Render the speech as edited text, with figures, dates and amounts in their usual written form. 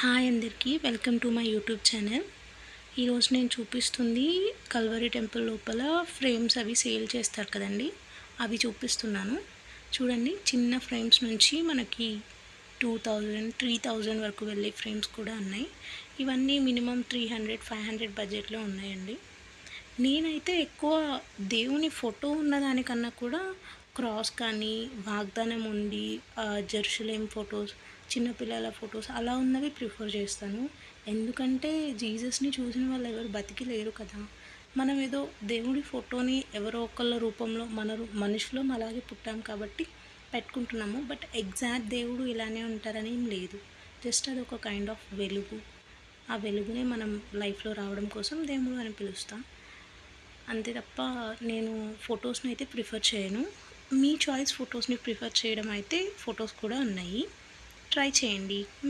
Hi అందరికీ, welcome to my YouTube channel. ఈరోజు నేను చూపిస్తుంది కల్వరి టెంపుల్ లోపల ఫ్రేమ్స్ అవి సేల్ చేస్తారు కదండి, అవి చూపిస్తున్నాను. చూడండి, చిన్న ఫ్రేమ్స్ నుంచి మనకి 2000, 3000 వరకు వెళ్ళే ఫ్రేమ్స్ కూడా ఉన్నాయి. ఇవన్నీ మినిమం 300, 500 బడ్జెట్లో ఉన్నాయండి. నేనైతే ఎక్కువ దేవుని ఫోటో ఉన్నదానికన్నా కూడా క్రాస్ కానీ, వాగ్దానం ఉండి, జెరూసలేం ఫొటోస్, చిన్నపిల్లల ఫొటోస్ అలా ఉన్నవి ప్రిఫర్ చేస్తాను. ఎందుకంటే జీసస్ని చూసిన వాళ్ళు ఎవరు బతికి లేరు కదా. మనం ఏదో దేవుడి ఫోటోని ఎవరో ఒకళ్ళ రూపంలో మనుషులం అలాగే పుట్టాం కాబట్టి పెట్టుకుంటున్నాము. బట్ ఎగ్జాక్ట్ దేవుడు ఇలానే ఉంటారని ఏం లేదు. జస్ట్ అది ఒక కైండ్ ఆఫ్ వెలుగు. ఆ వెలుగునే మనం లైఫ్లో రావడం కోసం దేవుడు అని పిలుస్తాం. అంతే తప్ప నేను ఫొటోస్ని అయితే ప్రిఫర్ చేయను. మీ చాయిస్ ఫొటోస్ని ప్రిఫర్ చేయడం అయితే ఫొటోస్ కూడా ఉన్నాయి, ట్రై చేయండి.